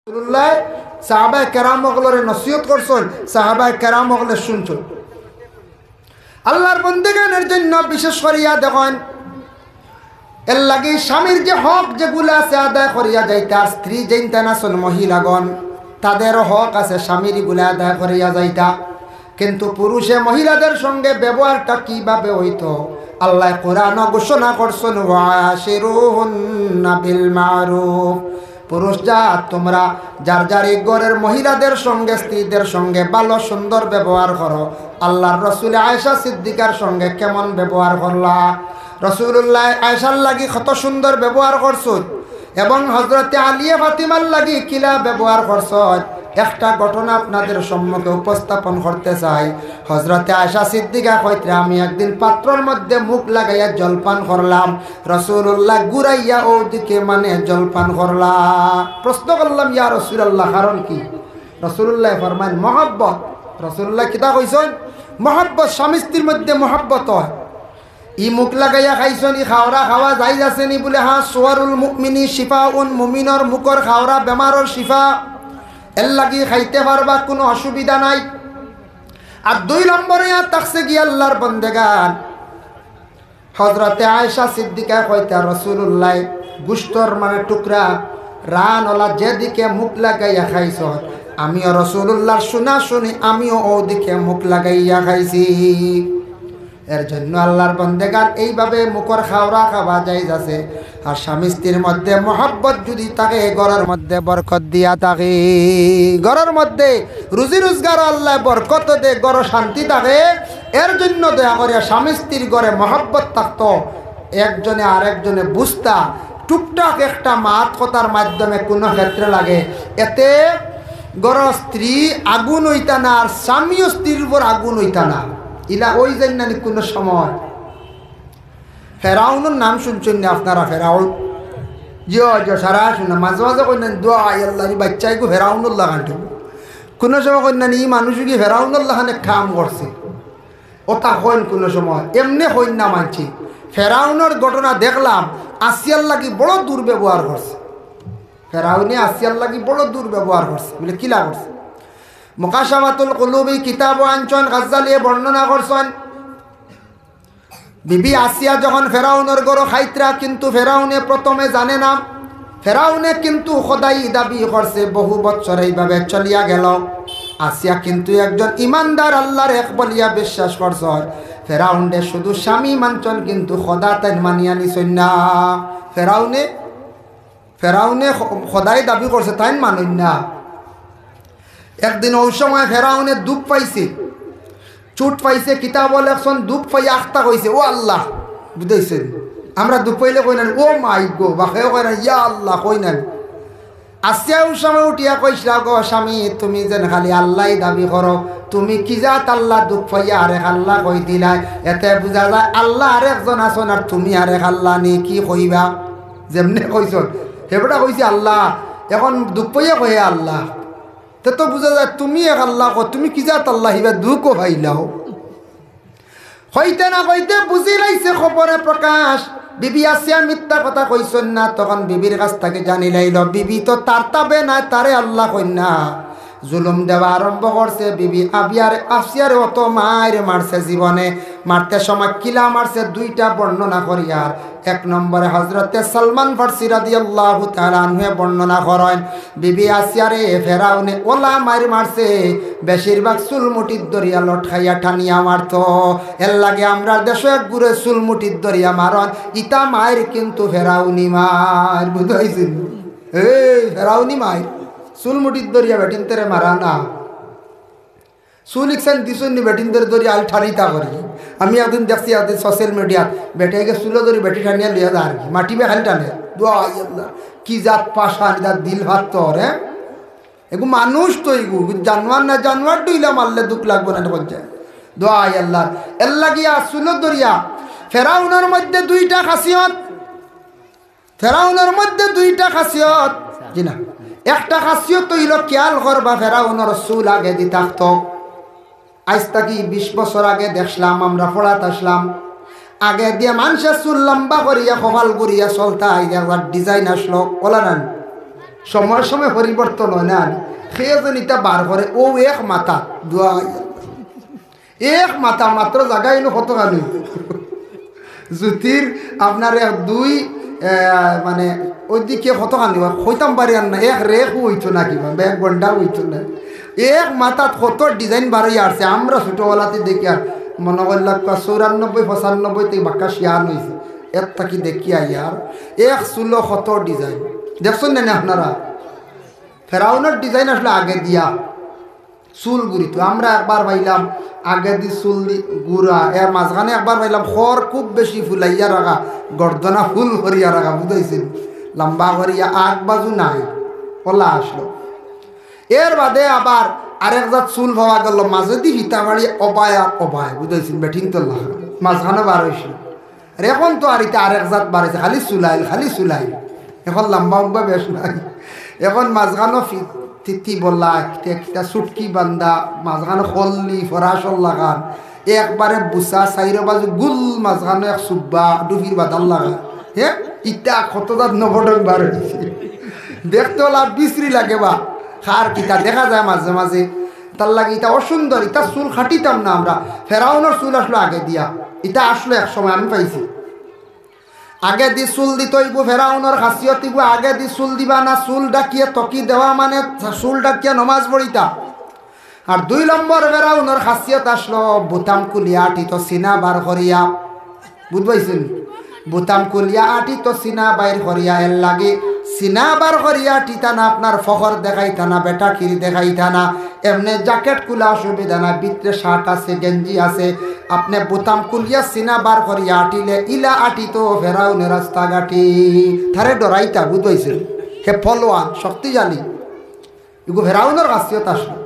রাসূলুল্লাহ সাহাবায়ে কেরাম ওগুলোরে নসিহত করছেন, সাহাবায়ে কেরাম ওগুলো শুনছেন। আল্লাহর বন্দেগানের জন্য বিশেষ করিয়া দেখেন এর লাগে স্বামীর যে হক যেগুলো আছে আদায় করিয়া যাইতা, স্ত্রী যেইটা নাচন মহিলাগণ তাদেরও হক আছে স্বামীর গুলা আদায় করিয়া যাইতা। কিন্তু পুরুষে মহিলাদের সঙ্গে ব্যবহারটা কিভাবে হইতো আল্লাহ কোরআন ঘোষণা করছেন, ওয়াশিরুহুন্না বিল মারুফ। পুরুষ যা তোমরা যার যার ঘরের মহিলাদের সঙ্গে স্ত্রীদের সঙ্গে ভালো সুন্দর ব্যবহার করো। আল্লাহর রাসূল আয়েশা সিদ্দিকার সঙ্গে কেমন ব্যবহার করলা? রাসূলুল্লাহ আয়েশার লাগি কত সুন্দর ব্যবহার করছেন এবং হযরতে আলিয়া ফাতিমার লাগি কিলা ব্যবহার করছেন। একটা ঘটনা আপনাদের সম্মুখে উপস্থাপন করতে চাই। হযরতে আয়েশা সিদ্দিকা কইতে, আমি একদিন পাত্রর মধ্যে মুখ লাগাইয়া জলপান করলাম, রাসূলুল্লাহ ঘুরাইয়া ওদিকে মানে জলপান করলা। প্রশ্ন করলাম, ইয়া রাসূলুল্লাহ কারণ কি? রাসূলুল্লাহ ফরমান, মহব্বত। রাসূলুল্লাহ কিতা কইছেন? মহব্বত, স্বামী স্ত্রীর মধ্যে মহব্বত হয়। ই মুখ লাগাইয়া খাইছেন, ই খাওয়া খাওয়া যাই যাচ্ছেনি বলে হ্যাঁ, সুয়ারুল মুমিনি শিফাউন, মুমিনর মুখর খাওয়া বেমারর শিফা, এর লাগি খাইতে পারবা, কোনো অসুবিধা নাই। আর 2 নম্বরে তাকছে গিয়ে আল্লাহর বন্দেগান হযরতে আয়েশা সিদ্দিকা কইতা, রাসূলুল্লাহ গুস্তর মানে টুকরা রানওয়ালা যেদিকে মুখ লাগাইয়া খাইছ, আমিও রাসূলুল্লাহর শোনা শুনি আমিও ওদিকে মুখ লাগাইয়া খাইছি। এর জন্য আল্লাহর বন্দেগান এইভাবে মুখর খাওয়া খাওয়া যাই যাচ্ছে। আর স্বামী স্ত্রীর মধ্যে মহব্বত যদি থাকে, ঘরের মধ্যে বরকত দিয়া থাকে, ঘরের মধ্যে রুজি রোজগার আল্লাহ বরকত দে, ঘর শান্তি থাকে। এর জন্য দয়া করে স্বামী স্ত্রীর ঘরে মহব্বত থাকতো, একজনে আরেকজনে বুঝতা, টুকটাক একটা মাত কথার মাধ্যমে কোনো ক্ষেত্রে লাগে, এতে ঘর স্ত্রী আগুন হইতা না, আর স্বামীও স্ত্রীর উপর আগুন হইতা না। ইলা ওই জন্য কোনো সময় ফেরাউনের নাম শুনছেন না আপনারা? ফেরাউন যে সারা শুনে মাঝে মাঝে কন্যান দোয়া আল্লাহ বাচ্চাই গো ফেরাউনুল্লাহ খানটে, কোনো সময় কন্যান ই মানুষ কি ফেরাউনুল্লাহ খানে কাম করছে ওটা হইন, কোনো সময় এমনি হইন না মানছি। ফেরাউনের ঘটনা দেখলাম, আসিয়ার লাগি বড় দুর্ব্যবহার করছে। ফেরাউনে আসিয়ার লাগি বড় দুর্ব্যবহার করছে বলে কিলা করছে? মুকাশাফাতুল কুলুবি কিতাব আনছেন, গাজ্জালী বর্ণনা করছেন, বিবি আসিয়া যখন ফেরাউনের গরো খাইত্রা, কিন্তু ফেরাউনে প্রথমে জানে না। ফেরাউনে কিন্তু খোদাই দাবি করছে, বহু বছর এইভাবে চলিয়া গেল। আসিয়া কিন্তু একজন ইমানদার আল্লাহর এক বলিয়া বিশ্বাস করছ। ফেরাউনে শুধু স্বামী মানছন, কিন্তু খোদা তাই মানিয়া নিছন না। ফেরাউনে খোদাই দাবি করছে, তাই মানুন না। একদিন ওই সময় ফেরাউনে দুঃখ পাইছে, চুট পাইছে, কিতাব লেখছেন দুঃখ পাই আখতা কইছে, ও আল্লাহ, বুঝাইছেন? আমরা দুঃখ পাইলে কই নেন ও মাই গো, বাকেও কই না ইয়া আল্লাহ কই নেন। আসিয়া ওই সময় উঠিয়া কইসলা, গো স্বামী তুমি যেন খালি আল্লাহ দাবি করো, তুমি কি যাত আল্লাহ দুঃখ পাইয়া আরেক আল্লাহ কই দিলাই, এতে বুঝা যায় আল্লাহ আরেকজন আছেন আর তুমি আরেক আল্লাহ নি কি কইবা? যেমনি কইছন সেটা কইছি আল্লাহ, এখন দুঃখ পাইয়া কয়ে আল্লাহ, তো বুঝা যায় তুমি এক আল্লাহ কো, তুমি কি যাত আল্লাহ হিবা দুঃখও ভাইলাও। হইতে না কইতে বুঝি লাইছে খবরে প্রকাশ, বিবি আসিয়া মিথ্যা কথা কইছেন না। তখন বিবির কাছ থেকে জানি লাইল, বিবি তো তার তাবে না, তারে আল্লাহ কন্যা জুলুম দেওয়া আরম্ভ করছে। বিবি আসিয়ারে অত মায়ের মারছে, জীবনে মারতে সময় কিলা মারছে 2টা বর্ণনা করিয়ার। 1 নম্বরে হযরতে সালমান ফারসি রাদিয়াল্লাহু তাআলা আনহু বর্ণনা করেন, বিবি আসিয়ারে ফেরাউনে ওলা মার মারছে, বেশিরভাগ চুলমুটির দরিয়া লটখাইয়া টানিয়া মারত। এর লাগে আমরা দেশে ঘুরে চুলমুটির দরিয়া মারন, ইতা মায়ের কিন্তু ফেরাউনি মার, বুঝাইছেন? এই ফেরাউনি মায়ের চুলমুটির দরিয়া বেটিনতেরে মারা না। চুল ইকসান দিছুন নি বেটিনদের দরিয়া আল ঠানিতা করি। আমি একদিন দেখছি একদিন সোশ্যাল মিডিয়াত বেটাইকে চুলো ধরি বেটি ঠানিয়া লিয়া যা আর কি, মাটি বে খালি টানে। দোয়া আল্লাহ কি জাত পাশান, যার দিল ভাত তোর, হ্যাঁ এগু মানুষ তো এগু জানোয়ার না, জানোয়ার ডইলা মারলে দুঃখ লাগবো না পর্যায়ে। দোয়া আল্লাহ এর লাগিয়া চুলো দরিয়া। ফেরাউনের মধ্যে 2টা খাসিয়ত, ফেরাউনের মধ্যে 2টা খাসিয়ত, জি না, একটা খাসিয়ত হইল খেয়াল করবা, ফেরাউনের চুল আগে দি থাকতো। আজ তাকি 20 বছর আগে দেখলাম, আমরা পড়াত আসলাম, আগে দিয়ে মানুষের চুল লম্বা করিয়া কপাল করিয়া চলতা, একবার ডিজাইন আসলো, বলা না সময় সময় পরিবর্তন হয় না খেয়ে যেন ইটা বার করে ও এক মাথা দোয়া এক মাথা মাত্র জায়গায় এলো কত গানি জ্যোতির আপনার এক দুই মানে ওইদিকে কত গান দিব হইতাম পারি আর না এক রেখ হইতো না কিবা এক ঘন্টা হইতো না এক মাথাত কত ডিজাইন বাড়াই আসছে আমরা ছোটোবেলাতে দেখি আর মনে করলাম 94 95 বাক্কা শিয়ান হয়েছে এর থাকি দেখি আর এক চুলো কত ডিজাইন দেখছেন না আপনারা ফেরাউনের ডিজাইন আসলে আগে দিয়া চুল গুড়ি তো আমরা একবার পাইলাম আগে দি চুল দি গুড়া এর মাঝখানে একবার পাইলাম খর খুব বেশি ফুলাইয়া রাখা গর্দনা ফুল করিয়া রাখা বুঝাইছিল লম্বা করিয়া আগ বাজু নাই ওলা আসলো এর বাদে আবার আরেক জাত চুল পাওয়া গেল মাঝে দি হিতাবাড়ি অবায় আর অবায় বুঝাইছিল বেঠিং তো মাঝখানে বার হয়েছিল আর এখন তো আর এটা আরেক জাত বাড়াইছে খালি চুলাইল এখন লম্বা উম্বা বেশ নাই এখন মাঝখানো তিথি বললা একটা চুটকি বান্ধা মাঝখানে খল্লি ফরাসল লাগান একবারে বুসা চাইর বাজু গুল মাঝখানে এক সুব্বা ডুবির বাদাল লাগা হ্যাঁ ইটা কতজাত নবডক বার হয়েছে দেখতে হলা বিশ্রী লাগে বা খার কিতা দেখা যায় মাঝে মাঝে তার লাগে এটা অসুন্দর এটা চুল খাটিতাম না আমরা ফেরাউনের চুল আসলো আগে দিয়া এটা আসলো এক সময় আমি পাইছি আগে দি চুল দিত ফেরাউনের খাসিয়ত আগে দি চুল দিবা না চুল ডাকিয়ে তকি দেওয়া মানে চুল ডাকিয়ে নমাজ পড়িতা আর 2 নম্বর ফেরাউনের খাসিয়ত আসলো বুতাম কুলিয়া আটি তো সিনা বার করিয়া বুঝবাইছেন বুতাম কুলিয়া আটি তো সিনা বাইর করিয়া এর লাগে সিনা বার করিয়া টিতানা আপনার ফখর দেখাইতা না বেটা খিরি দেখাইতা না এমনি জ্যাকেট কুলা অসুবিধা না ভিতরে শার্ট আছে গেঞ্জি আছে আপনি বুতাম কুলিয়া সিনা বার করিয়া আটিলে ইলা আটি তো ফেরাউনের রাস্তাঘাটি থারে ডরাইতা বুঝবাইছেন হে ফলোয়ান শক্তিশালী এগো ফেরাউনের খাসিয়ত আসলো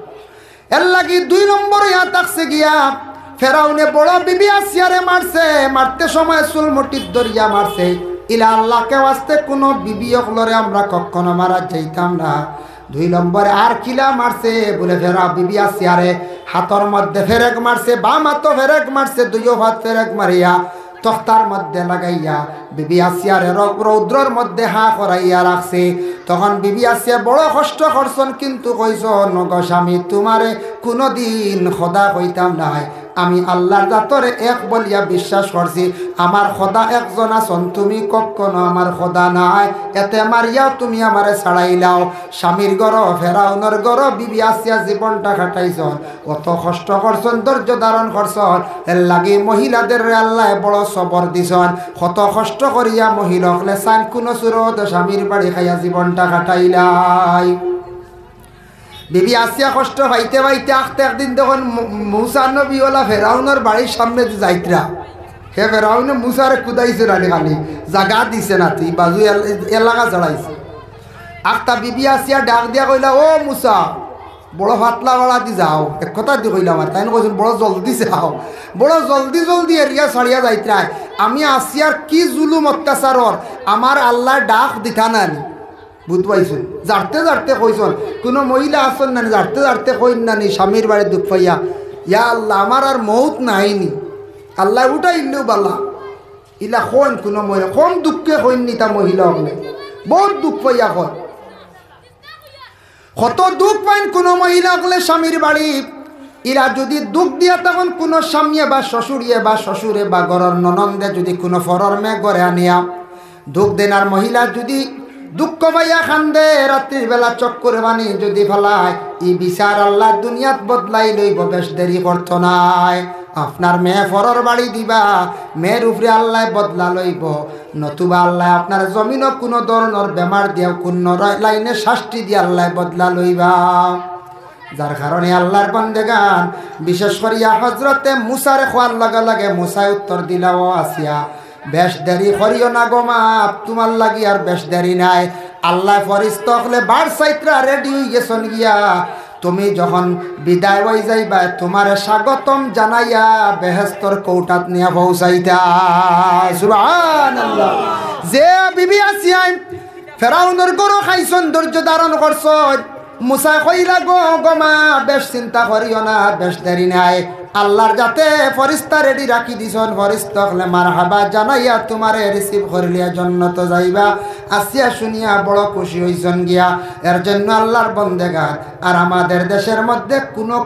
এর লাগি 2 নম্বরে ইয়া থাকছে গিয়া ফেরাউনে বড় বিবি আসিয়ারে মারতে সময় চুল মুঠিত দরিয়া মারছে ইলা আল্লাহকে ওয়াস্তে কোনো বিবি অকলরে আমরা কখনো মারা যাইতাম না 2 নম্বরে আর কিলা মারছে বলে ফেরা বিবি আসিয়ারে হাতর মধ্যে ফেরেক মারছে বাম হাত ফেরেক মারছে 2 হাত ফেরেক মারিয়া তখতার মধ্যে লাগাইয়া বিবি আসিয়ারে রৌদ্রর মধ্যে হা করাইয়া রাখছে তখন বিবি আসিয়া বড় কষ্ট করছেন কিন্তু কইছ নগ স্বামী তোমারে কোনোদিন খোদা কইতাম নাই আমি আল্লাহর জাতরে এক বলিয়া বিশ্বাস করছি আমার খোদা একজন আছেন তুমি কখনো আমার খোদা নাই এতে মারিয়াও তুমি আমারে ছাড়াইলাও স্বামীর ঘর ফেরাউনের ঘর বিবি আসিয়া জীবনটা কাটাইছন কত কষ্ট করছেন ধৈর্য ধারণ করছেন এর লাগে মহিলাদের আল্লাহ বড় সবর দিছন কত কষ্ট করিয়া মহিলা হলে সান কোনো সুরত স্বামীর বাড়ি খাইয়া জীবনটা কাটাইলাই বিবি আসিয়া কষ্ট পাইতে পাইতে আখতে একদিন তখন মুসা নবীওয়ালা ফেরাউনের বাড়ির সামনে যাইতরা হে ফেরাউনে মুসারে কুদাইছে রানি খালি জাগা দিছে না তুই বাজু এলাকা চড়াইছে আখতা বিবি আসিয়া ডাক দিয়া কইলা ও মুসা বড় ফাতলা বাড়া দি যাও এক কথা দি কইলাম আর তাই কইছেন বড় জলদি যাও বড় জলদি এরিয়া ছাড়িয়া যাইতরায় আমি আসিয়ার কি জুলুম অত্যাচারর আমার আল্লাহ ডাক দিতা নানি বুঝ পাইছেন জারতে কইছেন কোনো মহিলা আসন না জারতে কইন নানি স্বামীর বাড়ি দুঃখ পাইয়া ইয়া আল্লাহ আমার আর মৌত নাইনি আল্লাহ উঠা ইল্লেও বালা ইলা কন কোনো মহিলা কম দুঃখে কইননি তা মহিলা হলে বহুত দুঃখ পাইয়া কন কত দুঃখ পাইন কোনো মহিলা হলে স্বামীর বাড়ি ইরা যদি দুঃখ দিয়া তখন কোনো স্বামীয়ে বা শ্বশুরে বা ঘরের ননন্দে যদি কোনো ফরর মেয়ে ঘরে আনিয়া দুঃখ দেনার মহিলা যদি দুঃখ পাইয়া খান্দে রাত্রির বেলা চক্করে বানি যদি ফেলায় ই বিচার আল্লাহ দুনিয়াত বদলাই লইব বেশ দেরি করত নাই আপনার মেয়ে ফরর বাড়ি দিবা মেয়ের উপরে আল্লাহ বদলা লইব নতুবা আল্লাহ আপনার জমিনও কোনো ধরনের বেমার দিয়াও কোন লাইনে শাস্তি দিয়ে আল্লাহ বদলা লইবা যার কারণে আল্লাহর বন্দেগান বিশেষ করিয়া হজরতে মুসারে খোয়ার লাগে মুসায় উত্তর দিলাও আসিয়া বেশ দেরি করিও না গো মা তোমার লাগি আর বেশ দেরি নাই আল্লাহ ফরিস্তা হলে বার সাইত্রা রেডি হয়ে গেছন গিয়া তুমি যখন বিদায় হয়ে যাইবা তোমার স্বাগতম জানাইয়া বেহেস্তর কৌটাত নিয়ে পৌঁছাইতা সুবহানাল্লাহ যে বিবি আসিয়া ফেরাউনের গরু খাইছন ধৈর্য ধারণ করছন মুসা কইলা গো মা বেশ চিন্তা করিও না, বেশ দেরি নাই, আল্লাহর যাতে ফরিস্তা রেডি রাখি দিছন, ফরিস্তা হলে মারহাবা জানাইয়া তোমারে রিসিভ করিলিয়া জন্নত যাইবা। আসিয়া শুনিয়া বড় খুশি হইছন গিয়া। এর জন্য আল্লাহর বন্দেগান আর আমাদের দেশের মধ্যে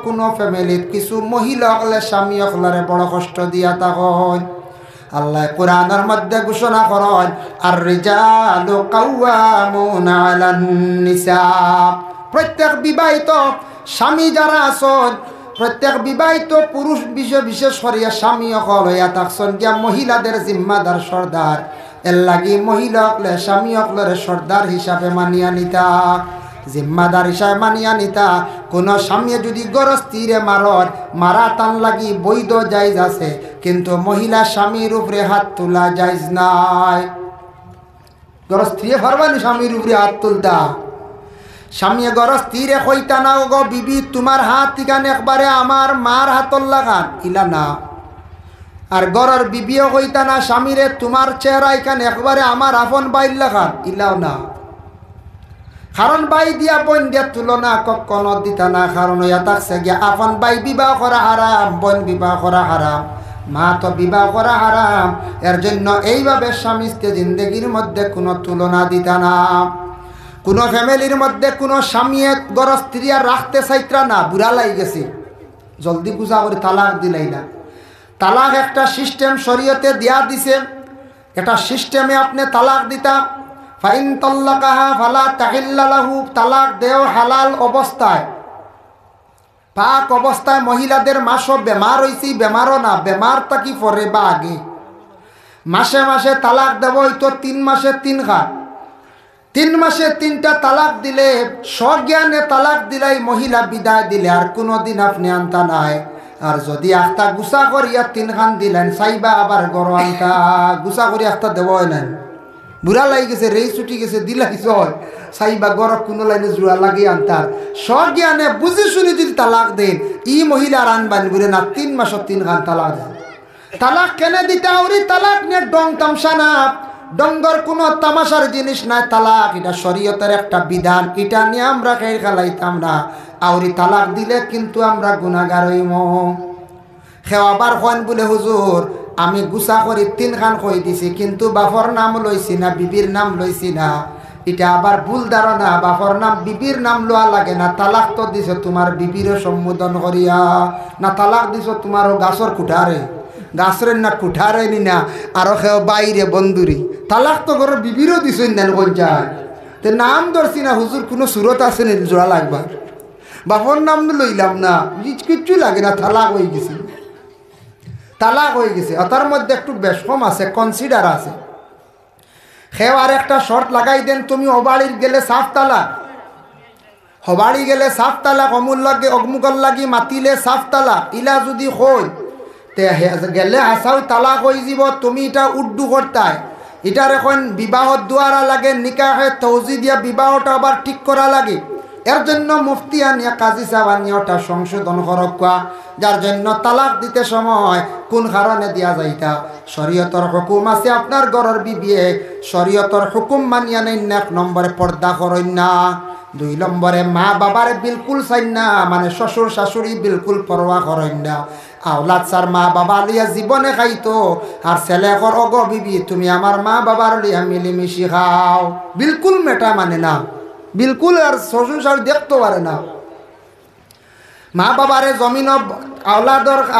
কোনো ফ্যামিলির কিছু মহিলা হলে স্বামী হলরে বড় কষ্ট দিয়া থাকেন। আল্লাহ কোরআনের মধ্যে ঘোষণা করেন, আর রিজালু কাওয়ামুনা আলান নিসা। প্রত্যেক বিবাহিত স্বামী যারা আছেন, প্রত্যেক বিবাহিত পুরুষ বিশেষ করিয়া স্বামী হল হইয়া থাকছেন গিয়া মহিলাদের জিম্মাদার সর্দার। এর লাগি মহিলা হকলে স্বামী হকলের সর্দার হিসাবে মানিয়া নিতা, জিম্মাদার হিসাবে মানিয়া নিতা। কোনো স্বামী যদি গরস্তিরে মারা তান লাগি বৈধ জায়জ আছে, কিন্তু মহিলা স্বামীর উপরে হাত তোলা জায়জ নাই। গরস্তিরে পারবানি স্বামীর উপরে হাত তুলতা? স্বামী গরস্তিরে কইতা না গো বিবি তোমার হাত ইখান একবারে আমার মার হাতল লাগান, ইলা না। আর গরর বিবিও কইতা না স্বামীরে তোমার চেহারা এখানে একবারে আমার আপন বাইর লাগান, ইলাও না। কারণ বাই দিয়া বোন দিয়া তুলনা কখনো দিতা না। কারণ হইয়া থাকছে গিয়া আপন বাই বিবাহ করা হারাম, বোন বিবাহ করা হারাম, মা তো বিবাহ করা হারাম। এর জন্য এইভাবে স্বামী স্ত্রী জিন্দগির মধ্যে কোনো তুলনা দিতা না। কোনো ফ্যামিলির মধ্যে কোনো স্বামী গর স্ত্রী আর রাখতে চাইত্রা না, বুড়া লাই গেছে, জলদি গুজা করে তালাক দিলাই না। তালাক একটা সিস্টেম শরীয়তে দিয়া দিছে, এটা সিস্টেমে আপনি তালাক দিতা। ফাইন তাল্লাকাহা ফালা তাহিল্লা লাহু, তালাক দেও হালাল অবস্থায়, পাক অবস্থায়। মহিলাদের মাসও বেমার হইছি, বেমারও না, বেমার তাকি পরে বা আগে। মাসে মাসে তালাক দেব, তো 3 মাসে 3 খান, 3 মাসে 3টা তালাক দিলে, স্বজ্ঞানে তালাক দিলাই মহিলা বিদায় দিলে আর কোনোদিন আপনি আনতা নাই। আর যদি আখতা গুছা করিয়া 3 খান দিলেন, চাইবা আবার গড় আনতা, গুছা করি আখতা দেব নাই, বুড়া লাগি গেছে, রেই ছুটি গেছে, দিলাইছ চাইবা গড় কোনো লাইনে জোড়া লাগি আনতার। স্বজ্ঞানে বুঝি শুনি যদি তালাক দেন, ই মহিলার আনবান বলে না, 3 মাসের 3 খান তালাক দেন। তালাক কেনে দিতে আউরি তালাক নিয়ে ডং তামসা না, ডঙ্গর কোনো তামাশার জিনিস নাই। তালাক এটা শরীয়তের একটা বিধান, এটা নিয়ে আমরা খেলাইতাম না। আউরি তালাক দিলে কিন্তু আমরা গুনাহগার হইম। খেওয়াবার হন বলে হুজুর আমি গুছা করি 3 খান কই দিছি, কিন্তু বাপর নাম লইছি না, বিবির নাম লইছি না। এটা আবার ভুল ধারণা, বাপর নাম বিবির নাম লওয়া লাগে না। তালাক তো দিছ তোমার বিবিরও সম্বোধন করিয়া, না তালাক দিছ তোমারও গাছর কুঠারে, গাছরের না কুঠারে নি না, আরো খেও বাইরে বন্ধুরি। তালাক তো ঘরের বিবিরও দিছ নেন পঞ্চায়েত, তো নাম ধরছি না হুজুর, কোনো সুরত আছে নি জোড়া লাগবার, বাপর নাম লইলাম না, কিচ্ছু লাগে না, তালাক হয়ে গেছে, তালাক হয়ে গেছে। তার মধ্যে একটু বেশকম আছে, কনসিডার আছে। খেও আর একটা শর্ত লাগাই দেন, তুমি অবাড়ির গেলে সাফ তালাক, হবাড়ি গেলে সাফ তালাক, অমূল লাগে অগমুকল লাগি মাতিলে সাফ তালাক, ইলা যদি হই তে গেলে আসাও তালাক হয়ে যাব। তুমি এটা উর্দু করতায়, এটার এখন বিবাহ দ্বারা লাগে, নিকাহে তৌজি দিয়া বিবাহটা আবার ঠিক করা লাগে। এর জন্য মুফতি আনিয়া কাজী সাহেব আনিয়া ওটা সংশোধন করকা, যার জন্য তালাক দিতে সময় কোন কারণে দিয়া যাইতা। শরীয়তর হুকুম আছে, আপনার ঘরের বিবিয়ে শরীয়তর হুকুম মানিয়া নেন না। 1 নম্বরে পর্দা করেন না, 2 নম্বরে মা বাবার বিলকুল চাইন না, মানে শ্বশুর শাশুড়ি বিলকুল পরোয়া করেন না। আওলাদ সার মা বাবা লিয়া জীবনে খাইতো, আর ছেলে কর অগ বিবি তুমি আমার মা বাবার লিয়া মিলিমিশি খাও, বিলকুল মেটা মানে না, বিলকুল। আর শ্বশুর শাশুড়ি দেখতে পারে না। মা বাবারে জমিন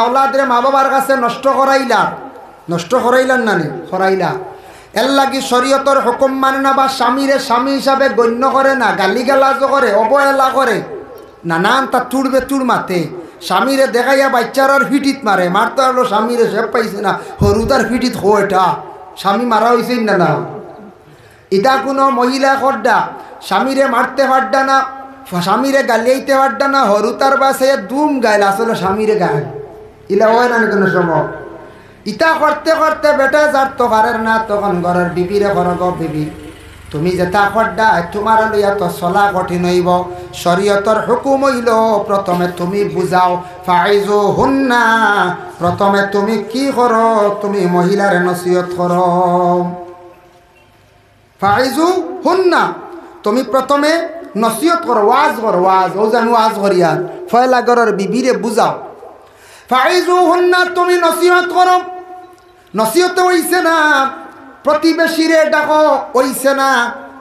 আওলাদরে মা বাবার কাছে নষ্ট করাইলাম না নি করাইলা। এর লাগি শরীয়তর হুকুম মানে না, বা স্বামীরে স্বামী হিসাবে গণ্য করে না, গালিগালাজ করে, অবহেলা করে, নানান তা তুড়বে তুড় মাতে। স্বামীরে দেখাইয়া বাচ্চার ফিটিত মারে, মারতে পারলো স্বামীরে সে পাইছে না, সরু তার ফিটিত হো, এটা স্বামী মারা হয়েছে না না। এটা কোনো মহিলা খড্ডা স্বামীরে মারতে পারডা না, স্বামীরে গালিয়াইতে পারডা না, হরু তার বাসে দুম গাইল, আসলে স্বামীরে গাইল, ইলা হয় না কোনো সময়। ইটা করতে করতে বেটা যার তো ঘরের না, তখন ঘরের বিবিরে ঘর গো বিবি তুমি যেটা খড্ডা তোমার লইয়া তো চলা কঠিন হইব। শরীয়তর হুকুম হইল প্রথমে তুমি বুঝাও, ফাইজু হুন্না, প্রথমে তুমি কি করো, তুমি মহিলার নসিহত করো। ফাইজু হুন্না, তুমি প্রথমে নসিহত করো, ওয়াজ করো, ওয়াজ ও যে আমি ওয়াজ করি আর ফয়লা ঘরের বিবিরে বুঝাও। ফাইজুহুন্না, তুমি নসিহত করো। নসিহতে হইছে না, প্রতিবেশীরে ডাকো, হইছে না,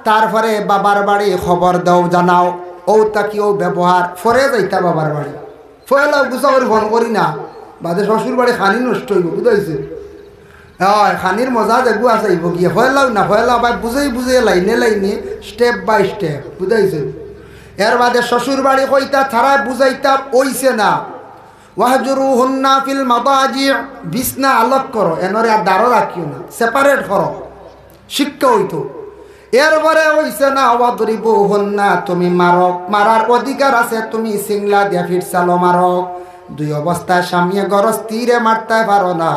তারপরে বাবার বাড়ি খবর দাও, জানাও, ও তাকি ও ব্যবহার ফরে যাইতা বাবার বাড়ি ফয়লা গুছা করে ফোন করি না, বাদে শ্বশুর বাড়ি খানি নষ্ট হইব, বুঝাইছে? হয় খানির মজা দেখবো আসাইব গিয়ে ফয়লাও না, ফয়লাও ভাই বুঝেই বুঝে লাইনে লাইনে স্টেপ বাই স্টেপ, বুঝাইছে? এর বাদে শ্বশুর বাড়ি কইতা ছাড়াই বুঝাইতা, ওইছে না। ওয়াহজুরুহুন্না ফিল মাদাজি, বিছনা আলাপ করো, এনরে আর দাঁড়ো রাখিও না, সেপারেট করো, শিক্ষা হইতো। এরপরে হইছে না, ওয়াদরিবুহুন্না, তুমি মারো, মারার অধিকার আছে, তুমি সিংলা দিয়া ফিরসালো মারো। দুই অবস্থায় স্বামী গরস্তিরে মারতে পারো না,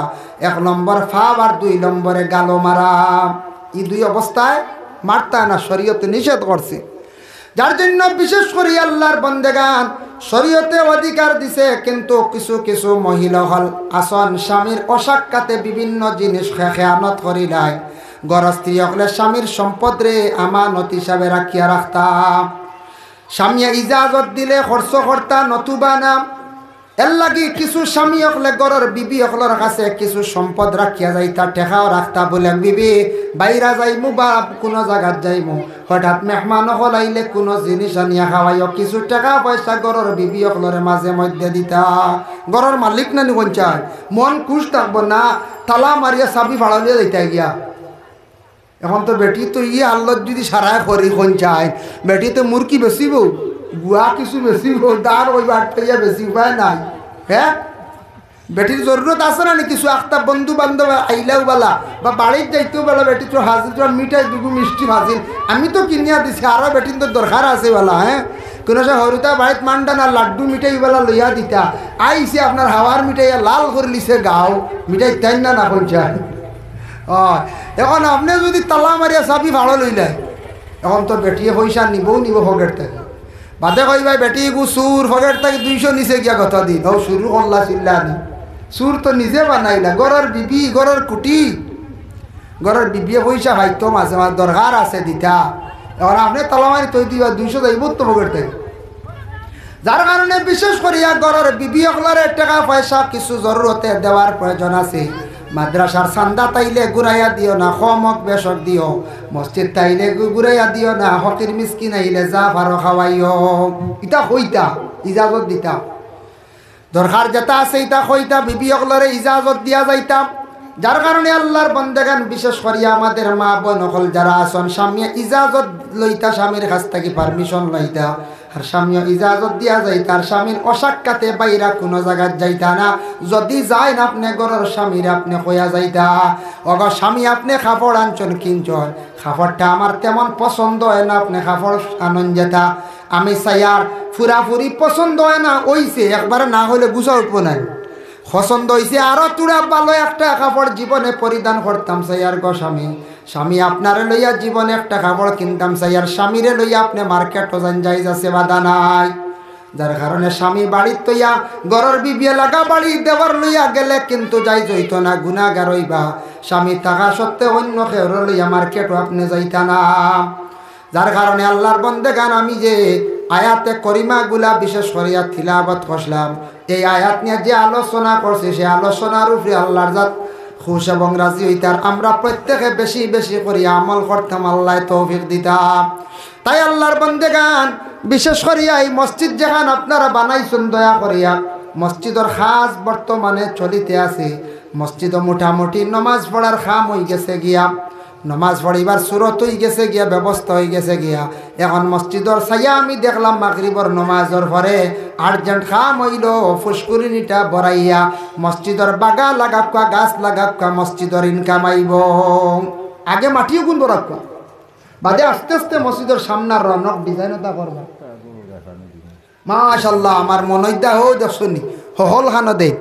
1 নম্বর ফাব আর 2 নম্বরে গালো মারা, এই 2 অবস্থায় মারতে না, শরীয়তে নিষেধ করছে। যার জন্য বিশেষ করে আল্লাহর বান্দাগান শরীয়তে অধিকার দিছে, কিন্তু কিছু কিছু মহিলা হল আসন স্বামীর অসাক্ষাতে বিভিন্ন জিনিস খেয়ানত করিলাই, গরস্ত্রী হলে স্বামীর সম্পদ রে আমানত হিসাবে রাখিয়া রাখতাম, স্বামী ইজাজত দিলে খরচ করতা, নতুবা না। এর লাগি কিছু স্বামী হলে গরের বিবি হকলের কাছে কিছু সম্পদ রাখিয়া যাইতা, টেকাও রাখতা, বলে বিবি বাইরা যাইমু বা কোনো জায়গাত যাইমু, হঠাৎ মেহমান হল আইলে কোনো জিনিস আনিয়া খাওয়াইও, কিছু টাকা পয়সা গরের বিবি হকলের মাঝে মধ্যে দিতা। গরের মালিক না নিকন চায়, মন খুশ থাকবো না, তালা মারিয়া চাবি ফাড়ালিয়া যাইতা গিয়া। এখন তো বেটি তো আল্লাহ যদি সারায় করি কোন চায়, বেটি তো মুরগি বেচিব, গুয়া কিছু বেচিব, দাঁড় ওই বাট্টাইয়া বেশি উপায় নাই। হ্যাঁ, বেটির জরুরত আছে না কিছু একটা বন্ধু বান্ধব আইলেও বেলা বা বাড়ির যাইতেও বেলা বেটি তো হাজির তো মিঠাই দুগু মিষ্টি ভাজিল, আমি তো কিনিয়া দিছি, আরও বেটির তো দরকার আছে বেলা। হ্যাঁ, কোনো সে হরিতা বাড়িত মান্ডা না লাড্ডু মিঠাই বেলা লইয়া দিতা, আইসি আপনার হাওয়ার মিঠাইয়া লাল করে লিছে গাও, মিঠাই তাই না না পঞ্চায়। এখন আপনি যদি তালা মারিয়া চাবি ভাড়া লইলাই, এখন তো বেটিয়ে পয়সা নিবও নিব ফগের থেকে, বাদে কই ভাই বেটি গু সুর ফগের থেকে 200 নিচে গিয়া কথা দিন, ও শুরু করলা চিল্লা নি, সুর তো নিজে বানাইলা, গরের বিবি গরের কুটি, গরের বিবিয়ে পয়সা ভাইতো মাঝে মাঝে দরকার আছে দিতা, এখন আপনি তালা মারি তৈ দিবা 200 যাইব তো ফগের থেকে। যার কারণে বিশেষ করিয়া গরের বিবি হকলারে টাকা পয়সা কিছু জরুরতে দেওয়ার প্রয়োজন আছে। মাদ্রাসার চান্দা তাইলে ঘুরাইয়া দিও না, খমক বেশক দিও, মসজিদ তাইলে ঘুরাইয়া দিও না, হকির মিসকিন আইলে যা পারো খাওয়াইও, ইটা কইতা ইজাজত দিতা, দরকার যেটা আছে ইটা কইতা, বিবি হকলরে ইজাজত দিয়া যাইতাম। যার কারণে আল্লাহর বান্দাগান বিশেষ করিয়া আমাদের মা বোন হল যারা আসন, স্বামী ইজাজত লইতা, স্বামীর কাছ থেকে পারমিশন লইতা, আর স্বামী ইজাজত দিয়া যাইতা, আর স্বামীর অসাক্ষাতে বাইরা কোনো জায়গায় যাইতা না, যদি যায় না আপনি ঘরের স্বামীর আপনি কইয়া যাইতা, অগ স্বামী আপনি কাপড় আনছন কিনছন, কাপড়টা আমার তেমন পছন্দ হয় না, আপনি কাপড় আনন যেতা, আমি চাইয়ার ফুরাফুরি পছন্দ হয় না, ওইছে একবার না হলে গুছা উঠবো না, পছন্দ হয়েছে আরো তুরা ভালো একটা কাপড় জীবনে পরিধান করতাম চাইয়ার গো স্বামী, স্বামী আপনারে লইয়া জীবনে একটা কাপড় কিনতাম চাইয়ার, স্বামীরে লইয়া আপনি মার্কেটও যান, যাই যাচ্ছে বাধা নাই। যার কারণে স্বামী বাড়ির তৈয়া গরর বিবিয়ে লাগা বাড়ি দেওয়ার লইয়া গেলে কিন্তু যাই যাইতো না, গুনাগার হইবা, স্বামী থাকা সত্ত্বে অন্য কেউ লইয়া মার্কেটও আপনি যাইতা না। যার কারণে আল্লাহর বন্দেগান আমি যে আয়াতে করিমাগুলা বিশেষ করিয়া তিলাওয়াত করলাম, এই আয়াত নিয়ে যে আলোচনা করছে সে আলোচনার উপরে আল্লাহর জাত খুশ এবং রাজি হইতার, আমরা প্রত্যেকে বেশি বেশি করি আমল করতাম, আল্লাহ তৌফিক দিতাম। তাই আল্লাহর বন্দেগান বিশেষ করিয়া এই মসজিদ যেখান আপনারা বানাইছেন দয়া করিয়া, মসজিদের খাস বর্তমানে চলিতে আছে, মসজিদ মোটামুটি নমাজ পড়ার খাম হয়ে গেছে গিয়া, নমাজ পড়িবার সুরত হয়ে গেছে গিয়া, ব্যবস্থা হয়ে গেছে গিয়া। এখন মসজিদর ছায়া আমি দেখলাম মাগরিবর নমাজর পরে আর্জেন্ট খাম হইল, ফুসকুরিনিটা বড়াইয়া মসজিদর বাগা লাগাকা, গাছ লাগাকা, মসজিদর ইনকাম আইব, আগে মাটিও গুনবো রাখবা, বাদে আস্তে আস্তে মসজিদের সামনার রনক ডিজাইনটা করবা। মাশাআল্লাহ, আমার মনে হয় দেখুন হল খানো দেখ।